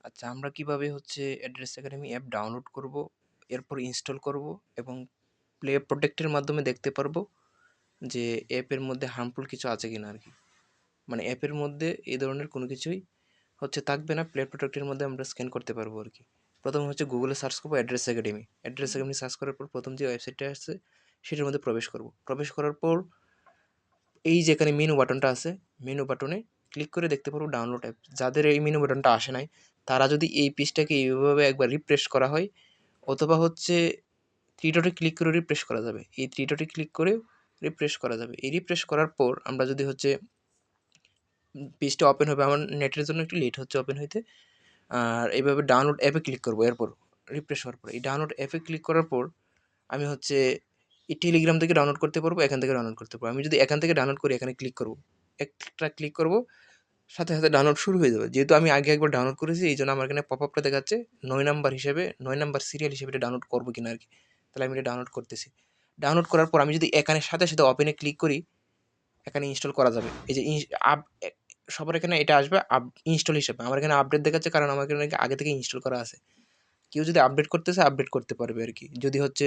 আচ্ছা, আমরা কিভাবে হচ্ছে অ্যাড্রেস একাডেমি অ্যাপ ডাউনলোড করব, এরপর ইনস্টল করব এবং প্লে প্রোটেক্টের মাধ্যমে দেখতে পারবো যে অ্যাপের মধ্যে হার্মফুল কিছু আছে কিনা আর কি। মানে অ্যাপের মধ্যে এই ধরনের কোনো কিছুই হচ্ছে থাকবে না, প্লে প্রোটেক্টের মধ্যে আমরা স্ক্যান করতে পারবো আর কি। প্রথমে হচ্ছে গুগলে সার্চ করবো address academy. Address academy search করার পর প্রথম যে ওয়েবসাইটটা আসছে সেটার মধ্যে প্রবেশ করব। প্রবেশ করার পর এই যে এখানে মেনু বাটনটা আছে, মেনু বাটনে ক্লিক করে দেখতে পারবো ডাউনলোড অ্যাপ। যাদের এই মেনু বাটনটা আসে নাই তারা যদি এই পেজটাকে এইভাবে একবার রিফ্রেশ করা হয়, অথবা হচ্ছে থ্রি ডটে ক্লিক করে রিফ্রেশ করা যাবে। এই থ্রি ডটে ক্লিক করেও রিফ্রেশ করা যাবে। এই রিফ্রেশ করার পর আমরা যদি হচ্ছে পেজটা ওপেন হবে, আমার নেটের জন্য একটু লেট হচ্ছে ওপেন হইতে। আর এইভাবে ডাউনলোড অ্যাপে ক্লিক করবো। এরপর রিফ্রেশ হওয়ার পর এই ডাউনলোড অ্যাপে ক্লিক করার পর আমি হচ্ছে এই টেলিগ্রাম থেকে ডাউনলোড করতে পারবো, এখান থেকে ডাউনলোড করতে পারবো। আমি যদি এখান থেকে ডাউনলোড করি, এখানে ক্লিক করবো, একটা ক্লিক করবো, সাথে সাথে ডাউনলোড শুরু হয়ে যাবে। যেহেতু আমি আগে একবার ডাউনলোড করেছি এই জন্য আমার এখানে পপ আপটা দেখাচ্ছে 9 নাম্বার হিসেবে, 9 নাম্বার সিরিয়াল হিসেবে এটা ডাউনলোড করবো কিনা আর কি। তাহলে আমি এটা ডাউনলোড করতেছি। ডাউনলোড করার পর আমি যদি এখানে সাথে সাথে ওপেনে ক্লিক করি, এখানে ইনস্টল করা যাবে। এই যে সবার এখানে এটা আসবে ইনস্টল হিসেবে। আমার এখানে আপডেট দেখাচ্ছে, কারণ আমার এখানে আগে থেকে ইনস্টল করা আছে। কেউ যদি আপডেট করতে চায় আপডেট করতে পারবে আর কি। যদি হচ্ছে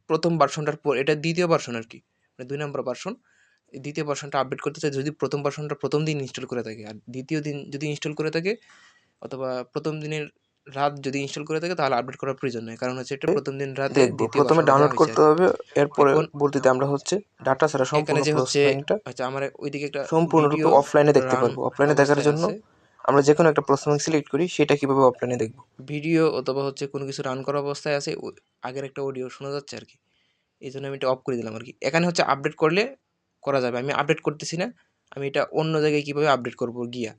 প্রথম ভার্সনটার পর, এটা দ্বিতীয় ভার্সন আর কি, মানে 2 নম্বর ভার্সন। এই দ্বিতীয় ভার্সনটা আপডেট করতে চাই যদি প্রথম ভার্সনটা প্রথম দিন ইনস্টল করে থাকে, আর দ্বিতীয় দিন যদি ইনস্টল করে থাকে অথবা প্রথম দিনের রাত যদি ইনস্টল করে থাকে তাহলে আপডেট করার প্রয়োজন নেই, কারণ হচ্ছে এটা প্রথম দিন রাতে দেখবো। দ্বিতীয় প্রথমে ভার্সনটা দেওয়া ডাউনলোড হয়েছে আর করতে কি। হবে, এরপরে এখন বলতে আমরা হচ্ছে ডাটা ছাড়া এখানে সম্পূর্ণ যে হচ্ছে, প্রসেসিংটা আচ্ছা আমার ওইদিকে একটা সম্পূর্ণরূপে ভিডিও অফলাইনে দেখতে রান পারবো। অফলাইনে দেখার অবস্থায় জন্য আছে। আমরা যে কোনো একটা প্রসেসিং সিলেক্ট করি, সেটা কিভাবে অফলাইনে দেখবো। ভিডিও অথবা হচ্ছে কোনো কিছু রান করা অবস্থায় আছে, আগের একটা অডিও শোনা যাচ্ছে আর কি। এই জন্য আমি এটা অফ করে দিলাম আর কি। এখানে হচ্ছে আপডেট করলে করা যাবে, আমি আপডেট করতেছি না। আমি এটা অন্য জায়গায় কীভাবে আপডেট করবো গিয়া,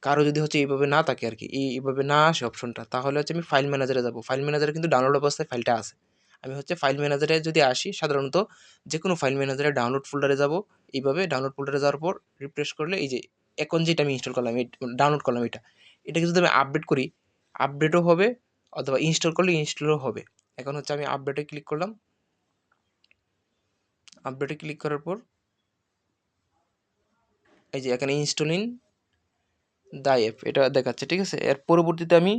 কারো যদি হচ্ছে এইভাবে না থাকে আর কি, এইভাবে না আসে অপশনটা, তাহলে হচ্ছে আমি ফাইল ম্যানেজারে যাবো। ফাইল ম্যানেজারে কিন্তু ডাউনলোড অবস্থায় ফাইলটা আছে। আমি হচ্ছে ফাইল ম্যানেজারে যদি আসি, সাধারণত যে কোনো ফাইল ম্যানেজারে ডাউনলোড ফোল্ডারে যাব। এইভাবে ডাউনলোড ফোল্ডারে যাওয়ার পর রিফ্রেশ করলে এই যে এখন যেটা আমি ইনস্টল করলাম, ডাউনলোড করলাম এটাকে যদি আমি আপডেট করি, আপডেটও হবে, অথবা ইনস্টল করলে ইনস্টলও হবে। এখন হচ্ছে আমি আপডেটে ক্লিক করলাম। আপডেটে ক্লিক করার পর এই যে এখানে ইনস্টলিং দ্য অ্যাপ এটা দেখাচ্ছে, ঠিক আছে। এর পরবর্তীতে আমি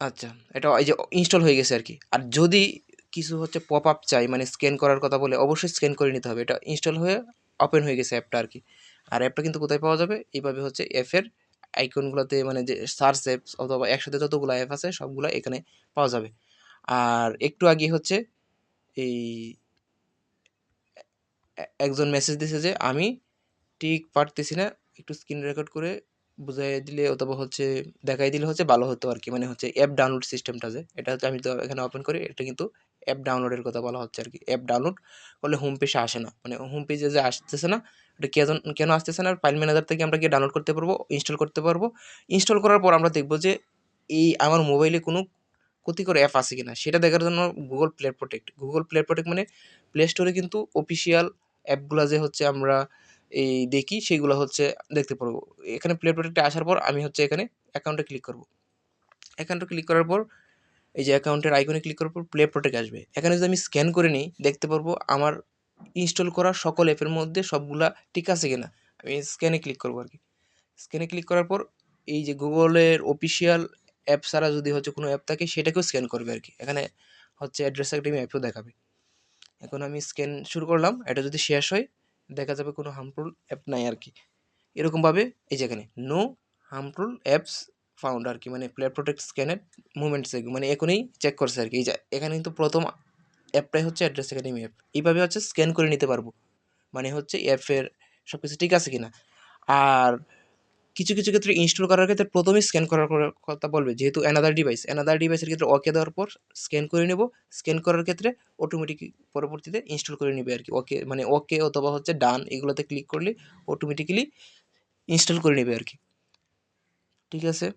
আচ্ছা, এটা এই যে ইনস্টল হয়ে গেছে আর কি। আর যদি কিছু হচ্ছে পপ আপ চাই, মানে স্ক্যান করার কথা বলে, অবশ্যই স্ক্যান করে নিতে হবে। এটা ইনস্টল হয়ে ওপেন হয়ে গেছে অ্যাপটা আর কি। আর অ্যাপটা কিন্তু কোথায় পাওয়া যাবে, এইভাবে হচ্ছে অ্যাপের আইকনগুলোতে, মানে যে সার্চ অ্যাপস অথবা একসাথে যতগুলো অ্যাপ আছে সবগুলো এখানে পাওয়া যাবে। আর একটু আগে হচ্ছে এই একজন মেসেজ দিয়েছে যে আমি ঠিক পারতেছি না, একটু স্ক্রিন রেকর্ড করে বুঝাই দিলে অথবা হচ্ছে দেখাই দিলে হচ্ছে ভালো হতো আর কি। মানে হচ্ছে অ্যাপ ডাউনলোড সিস্টেমটা যে এটা হচ্ছে, আমি তো এখানে ওপেন করি, এটা কিন্তু অ্যাপ ডাউনলোডের কথা বলা হচ্ছে আর কি। অ্যাপ ডাউনলোড করলে হোম পেজে আসে না, মানে হোম পেজে যে আসতেছে না, এটা কেন আসতেছে না, ফাইল ম্যানেজার থেকে আমরা গিয়ে ডাউনলোড করতে পারবো, ইনস্টল করতে পারবো। ইনস্টল করার পর আমরা দেখবো যে এই আমার মোবাইলে কোনো ক্ষতিকর অ্যাপ আছে কিনা সেটা দেখার জন্য গুগল প্লে প্রোটেক্ট মানে প্লে স্টোরে কিন্তু অফিসিয়াল অ্যাপগুলো যে হচ্ছে আমরা এই দেখি সেগুলো হচ্ছে দেখতে পারবো। এখানে প্লে প্রোটেক্টে আসার পর আমি হচ্ছে এখানে অ্যাকাউন্টে ক্লিক করব। অ্যাকাউন্টে ক্লিক করার পর এই যে অ্যাকাউন্টের আইকনে ক্লিক করার পর প্লে প্রোটেক্ট আসবে। এখানে যদি আমি স্ক্যান করে নিই দেখতে পারবো আমার ইনস্টল করা সকল অ্যাপের মধ্যে সবগুলা ঠিক আছে কিনা। আমি স্ক্যানে ক্লিক করবো আর কি। স্ক্যানে ক্লিক করার পর এই যে গুগলের অফিসিয়াল অ্যাপ ছাড়া যদি হচ্ছে কোনো অ্যাপ থাকে সেটাকেও স্ক্যান করবে আর কি। এখানে হচ্ছে অ্যাড্রেস একাডেমি অ্যাপও দেখাবে। এখন আমি স্ক্যান শুরু করলাম, এটা যদি শেষ হয় দেখা যাবে কোনো হার্মফুল অ্যাপ নাই আর কি। এরকমভাবে এই যে এখানে নো হার্মফুল অ্যাপস ফাউন্ড আর কি, মানে প্লে প্রোটেক্ট স্ক্যানের মুভমেন্টস মানে এখনই চেক করছে আর কি। এই যে এখানে কিন্তু প্রথম অ্যাপটাই হচ্ছে অ্যাড্রেস একাডেমি অ্যাপ। এইভাবে হচ্ছে স্ক্যান করে নিতে পারবো, মানে হচ্ছে অ্যাপের সব কিছু ঠিক আছে কিনা। আর কিছু কিছু ক্ষেত্রে ইনস্টল করার ক্ষেত্রে প্রথমেই স্ক্যান করার কথা বলবে, যেহেতু অ্যানাদার ডিভাইসের ক্ষেত্রে ওকে দেওয়ার পর স্ক্যান করে নেব। স্ক্যান করার ক্ষেত্রে অটোমেটিক পরবর্তীতে ইনস্টল করে নেবে আর কি। ওকে মানে ওকে অথবা হচ্ছে ডান এগুলোতে ক্লিক করলে অটোমেটিক্যালি ইনস্টল করে নেবে আর কি, ঠিক আছে।